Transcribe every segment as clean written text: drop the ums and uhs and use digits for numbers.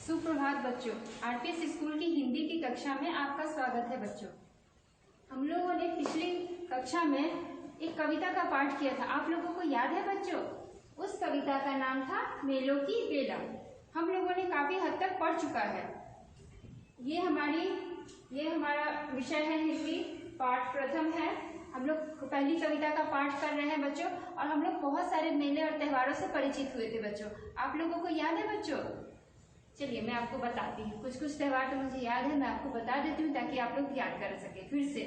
सुप्रभात बच्चों। RPS school की हिंदी की कक्षा में आपका स्वागत है बच्चों। हम लोगों ने पिछली कक्षा में एक कविता का पाठ किया था, आप लोगों को याद है बच्चों? उस कविता का नाम था मेलों की बेला। हम लोगों ने काफी हद तक पढ़ चुका है। ये हमारा विषय है हिंदी, पाठ प्रथम है। हम लोग पहली कविता का पाठ कर रहे हैं बच्चों, और हम लोग बहुत सारे मेले और त्योहारों से परिचित हुए थे बच्चों। आप लोगों को याद है बच्चों? चलिए मैं आपको बताती हूँ। कुछ त्योहार तो मुझे याद है, मैं आपको बता देती हूँ ताकि आप लोग याद कर सके फिर से।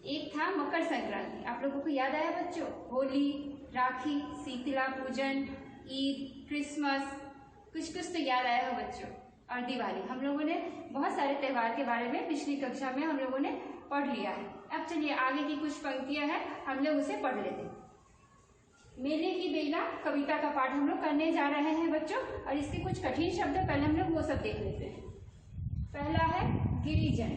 एक था मकर संक्रांति, आप लोगों को याद आया बच्चों? होली, राखी, शीतला पूजन, ईद, क्रिसमस, कुछ तो याद आया हो बच्चों। और दिवाली। हम लोगों ने बहुत सारे त्योहार के बारे में पिछली कक्षा में हम लोगों ने पढ़ लिया है। अब चलिए आगे की कुछ पंक्तियां हैं, हम लोग उसे पढ़ लेते हैं। मेले की बेला कविता का पाठ हम लोग करने जा रहे हैं बच्चों, और इसके कुछ कठिन शब्द पहले हम लोग वो सब देख लेते हैं। पहला है गिरिजन।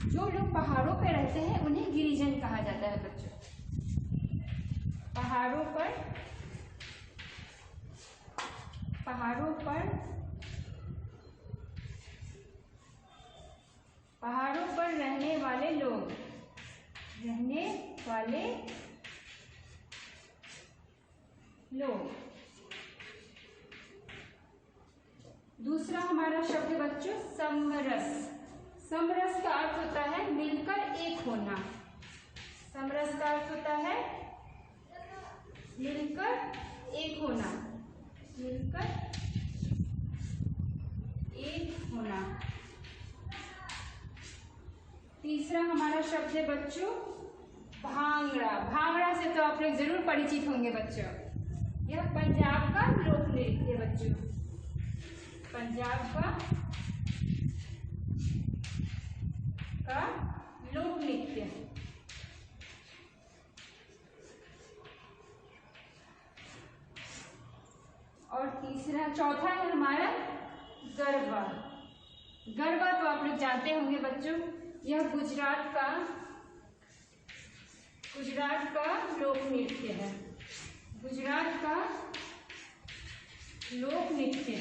जो लोग पहाड़ों पे रहते हैं उन्हें गिरिजन कहा जाता है बच्चों। पहाड़ों पर रहने वाले लोग, दूसरा हमारा शब्द बच्चों समरस। समरस का अर्थ होता है मिलकर एक होना। समरस का अर्थ होता है मिलकर एक होना, तीसरा हमारा शब्द है बच्चों भांगड़ा। भांगड़ा से तो आप लोग जरूर परिचित होंगे बच्चों। यह पंजाब का लोक नृत्य है बच्चों। पंजाब का लोक नृत्य। और चौथा है हमारा गरबा। गरबा तो आप लोग जानते होंगे बच्चों, यह गुजरात का लोक नृत्य है। गुजरात का लोक नृत्य।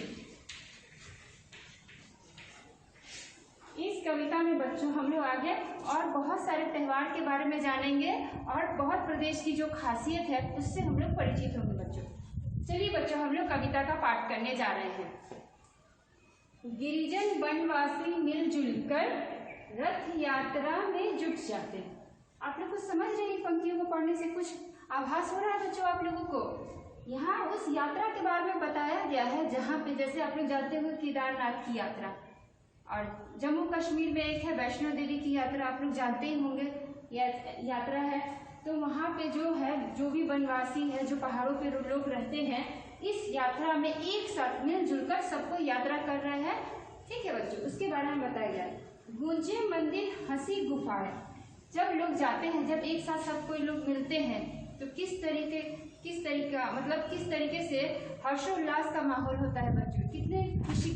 इस कविता में बच्चों हम लोग आगे और बहुत सारे त्योहार के बारे में जानेंगे, और बहुत प्रदेश की जो खासियत है उससे हम लोग परिचित होंगे बच्चों। चलिए बच्चों हम लोग कविता का पाठ करने जा रहे हैं। गिरिजन वनवासी मिलजुल कर रथ यात्रा में जुट जाते। आप लोग को समझ रहे हैं? पंक्तियों को पढ़ने से कुछ आभास हो रहा है बच्चों आप लोगों को? यहाँ उस यात्रा के बारे में बताया गया है जहाँ पे जैसे आप लोग जानते हो केदारनाथ की यात्रा, और जम्मू कश्मीर में एक है वैष्णो देवी की यात्रा, आप लोग जानते ही होंगे यात्रा है। तो वहाँ पे जो भी वनवासी है, जो पहाड़ों पे लोग रहते हैं, इस यात्रा में एक साथ मिलजुल कर सबको यात्रा कर रहे हैं। ठीक है बच्चों, उसके बारे में बताया गया है। गूंजे मंदिर हंसी गुफाएं। जब लोग जाते हैं, जब एक साथ सब कोई लोग मिलते हैं, तो किस तरीके से हर्षोल्लास का माहौल होता है बच्चों। कितने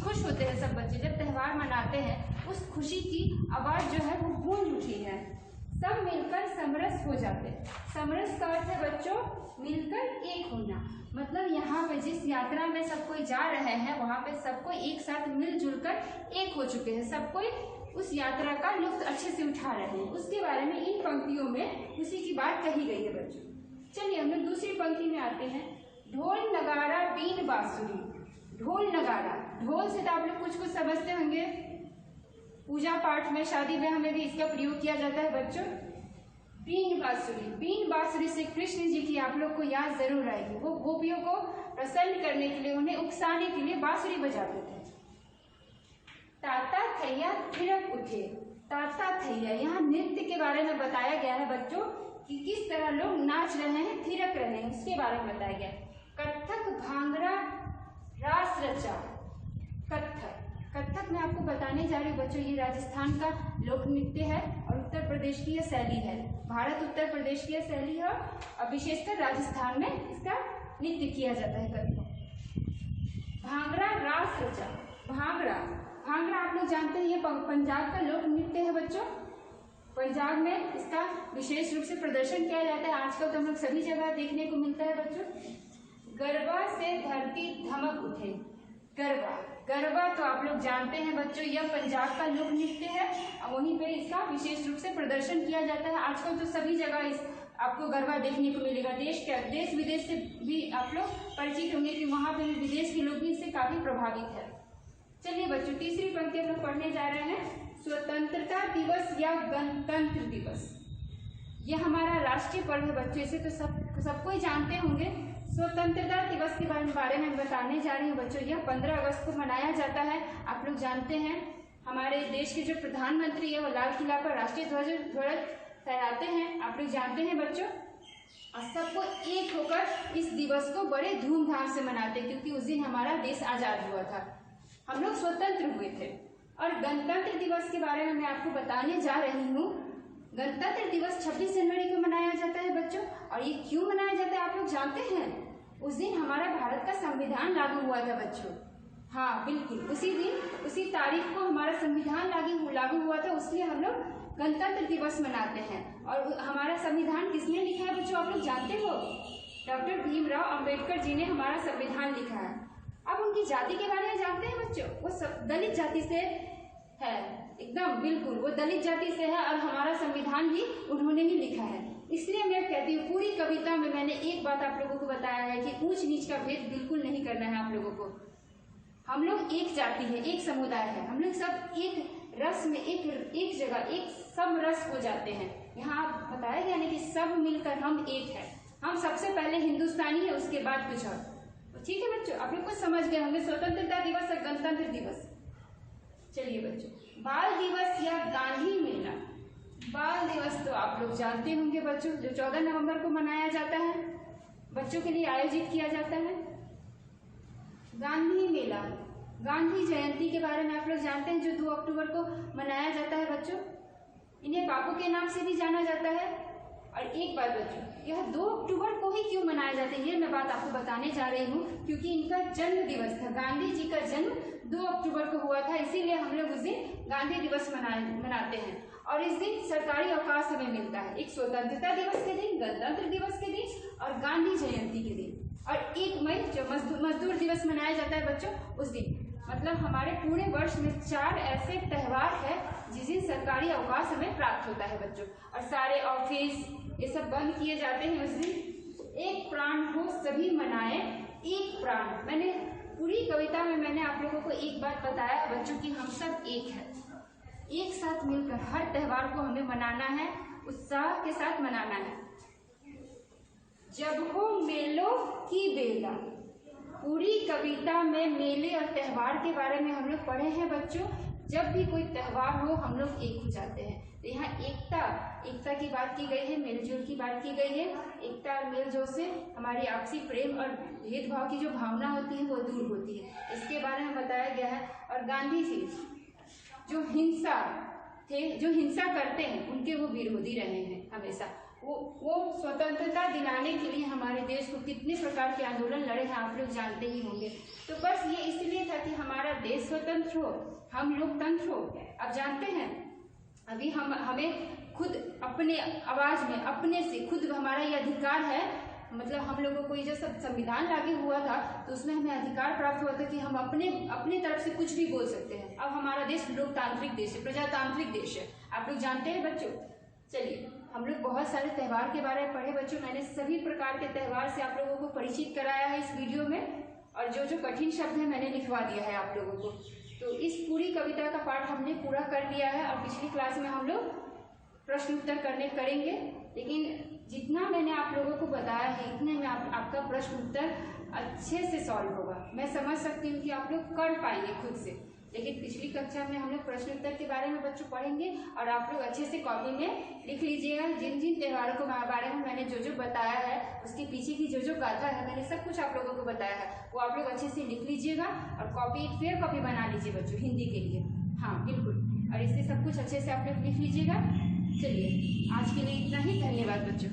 खुश होते हैं सब बच्चे जब त्योहार मनाते हैं। उस खुशी की आवाज जो है वो गूंज उठी है। सब मिलकर समरस हो जाते हैं। समरस का अर्थ है बच्चों मिलकर एक होना। मतलब यहाँ पे जिस यात्रा में सब कोई जा रहे हैं वहाँ पे सबको एक साथ मिलजुल कर एक हो चुके हैं। सब कोई उस यात्रा का लुत्फ अच्छे से उठा रहे हैं। उसके बारे में इन पंक्तियों में उसी की बात कही गई है बच्चों। चलिए हम लोग दूसरी पंक्ति में आते हैं। ढोल नगारा बीन बांसुरी। ढोल नगारा, ढोल से तो आप लोग कुछ समझते होंगे। पूजा पाठ में, शादी ब्याह में भी इसका प्रयोग किया जाता है बच्चों। बीन बांसुरी से कृष्ण जी की आप लोग को याद जरूर आएगी। वो गोपियों को प्रसन्न करने के लिए, उन्हें उकसाने के लिए बांसुरी बजाते थे। ताता थैया थिरक उठे। ताता थैया, यहाँ नृत्य के बारे में बताया गया है बच्चों कि किस तरह लोग नाच रहे हैं, थिरक रहे हैं, उसके बारे में बताया गया। कथक भांगड़ा रास रचा। कथक मैं आपको बताने जा रही हूँ बच्चों, ये राजस्थान का लोक नृत्य है और उत्तर प्रदेश की यह शैली है। भारत उत्तर प्रदेश की यह शैली है और विशेषकर राजस्थान में इसका नृत्य किया जाता है कथक। भांगड़ा रास रचा। भांगड़ा आप लोग जानते हैं ये पंजाब का लोक नृत्य है बच्चों। पंजाब में इसका विशेष रूप से प्रदर्शन किया जाता है। आजकल तो हम लोग सभी जगह देखने को मिलता है बच्चों। गरबा से धरती धमक उठे। गरबा। गरबा तो आप लोग जानते हैं बच्चों, यह पंजाब का लोक नृत्य है और वहीं पे इसका विशेष रूप से प्रदर्शन किया जाता है। आजकल तो सभी जगह इस आपको गरबा देखने को मिलेगा। देश विदेश से भी आप लोग परिचित होंगे कि वहाँ पे विदेश के लोग भी इससे काफी प्रभावित है। चलिए बच्चों, तीसरी पंक्ति हम लोग पढ़ने जा रहे हैं, स्वतंत्रता दिवस या गणतंत्र दिवस। यह हमारा राष्ट्रीय पर्व है बच्चों, इसे तो सबको ही जानते होंगे। स्वतंत्रता दिवस के बारे में बताने जा रही हूँ बच्चों। यह 15 अगस्त को मनाया जाता है। आप लोग जानते हैं हमारे देश के जो प्रधानमंत्री है वो लाल किला पर राष्ट्रीय ध्वज फहराते हैं। आप लोग जानते हैं बच्चों, और सबको एक होकर इस दिवस को बड़े धूमधाम से मनाते हैं क्योंकि उस दिन हमारा देश आजाद हुआ था, हम लोग स्वतंत्र हुए थे। और गणतंत्र दिवस के बारे में मैं आपको बताने जा रही हूँ। गणतंत्र दिवस 26 जनवरी को मनाया जाता है बच्चों। और ये क्यों मनाया जाता है आप लोग जानते हैं? उस दिन हमारा भारत का संविधान लागू हुआ था बच्चों। हाँ बिल्कुल, उसी दिन उसी तारीख को हमारा संविधान लागू हुआ था, इसलिए हम लोग गणतंत्र दिवस मनाते हैं। और हमारा संविधान किसने लिखा है बच्चों, आप लोग जानते हो? डॉक्टर भीमराव अंबेडकर जी ने हमारा संविधान लिखा है। अब उनकी जाति के बारे में जानते हैं बच्चों? वो सब दलित जाति से है, एकदम बिल्कुल वो दलित जाति से है और हमारा संविधान भी उन्होंने ही लिखा है। इसलिए मैं कहती हूँ पूरी कविता में मैंने एक बात आप लोगों को बताया है कि ऊंच नीच का भेद बिल्कुल नहीं करना है आप लोगों को। हम लोग एक जाति है, एक समुदाय है, हम लोग सब एक रस में एक जगह एक सब रस हो जाते हैं। यहाँ बताया गया ना कि सब मिलकर हम एक है। हम सबसे पहले हिंदुस्तानी है, उसके बाद कुछ और। ठीक है बच्चों, आप लोग कुछ समझ गए होंगे स्वतंत्रता दिवस और गणतंत्र दिवस। चलिए बच्चों, बाल दिवस या गांधी मेला। बाल दिवस तो आप लोग जानते होंगे बच्चों, जो 14 नवंबर को मनाया जाता है, बच्चों के लिए आयोजित किया जाता है। गांधी मेला, गांधी जयंती के बारे में आप लोग जानते हैं, जो 2 अक्टूबर को मनाया जाता है बच्चों। इन्हें बापू के नाम से भी जाना जाता है। और एक बात बच्चों, यह 2 अक्टूबर को ही क्यों मनाया जाता है ये मैं बात आपको बताने जा रही हूँ, क्योंकि इनका जन्म दिवस था। गांधी जी का जन्म 2 अक्टूबर को हुआ था, इसीलिए हम लोग उस दिन गांधी दिवस मनाते हैं। और इस दिन सरकारी अवकाश हमें मिलता है, एक स्वतंत्रता दिवस के दिन, गणतंत्र दिवस के दिन और गांधी जयंती के दिन। और 1 मई जो मजदूर दिवस मनाया जाता है बच्चों, उस दिन। मतलब हमारे पूरे वर्ष में 4 ऐसे त्योहार है जिस दिन सरकारी अवकाश हमें प्राप्त होता है बच्चों। और सारे ऑफिस ये सब बंद किए जाते हैं उस दिन। एक प्राण हो सभी मनाए एक प्राण। मैंने पूरी कविता में मैंने आप लोगों को एक बात बताया बच्चों कि हम सब एक है, एक साथ मिलकर हर त्योहार को हमें मनाना है, उत्साह के साथ मनाना है। जब हो मेलों की बेला, पूरी कविता में मेले और त्योहार के बारे में हम लोग पढ़े हैं बच्चों। जब भी कोई त्योहार हो हम लोग एक हो जाते हैं। तो यहाँ एकता की बात की गई है, मेलजोल की बात की गई है। एकता और मेलजोल से हमारी आपसी प्रेम और भेदभाव की जो भावना होती है वो दूर होती है, इसके बारे में बताया गया है। और गांधी जी जो हिंसा करते हैं उनके वो विरोधी रहे हैं हमेशा। वो स्वतंत्रता दिलाने के लिए हमारे देश को कितने प्रकार के आंदोलन लड़े हैं आप लोग जानते ही होंगे। तो बस ये इसलिए था कि हमारा देश स्वतंत्र हो, हम लोकतंत्र हो। अब जानते हैं अभी हमें खुद अपने आवाज में अपने से खुद हमारा ये अधिकार है। मतलब हम लोगों को ये जो सब संविधान लागू हुआ था तो उसमें हमें अधिकार प्राप्त हुआ था कि हम अपने तरफ से कुछ भी बोल सकते हैं। अब हमारा देश लोकतांत्रिक देश है, प्रजातांत्रिक देश है, आप लोग जानते हैं बच्चों। चलिए, हम लोग बहुत सारे त्योहार के बारे में पढ़े बच्चों। मैंने सभी प्रकार के त्योहार से आप लोगों को परिचित कराया है इस वीडियो में, और जो कठिन शब्द है मैंने लिखवा दिया है आप लोगों को। तो इस पूरी कविता का पाठ हमने पूरा कर लिया है और पिछली क्लास में हम लोग प्रश्न उत्तर करेंगे। लेकिन जितना मैंने आप लोगों को बताया है इतने में आपका प्रश्न उत्तर अच्छे से सॉल्व होगा। मैं समझ सकती हूँ कि आप लोग कर पाएंगे खुद से। लेकिन पिछली कक्षा में हम लोग प्रश्न उत्तर के बारे में बच्चों पढ़ेंगे और आप लोग अच्छे से कॉपी में लिख लीजिएगा। जिन जिन त्योहारों के बारे में मैंने जो बताया है उसके पीछे की जो गाथा है मैंने सब कुछ आप लोगों को बताया है, वो आप लोग अच्छे से लिख लीजिएगा और फेयर कॉपी बना लीजिए बच्चों हिंदी के लिए। हाँ बिल्कुल, और इससे सब कुछ अच्छे से आप लोग लिख लीजिएगा। चलिए, आज के लिए इतना ही। धन्यवाद बच्चों।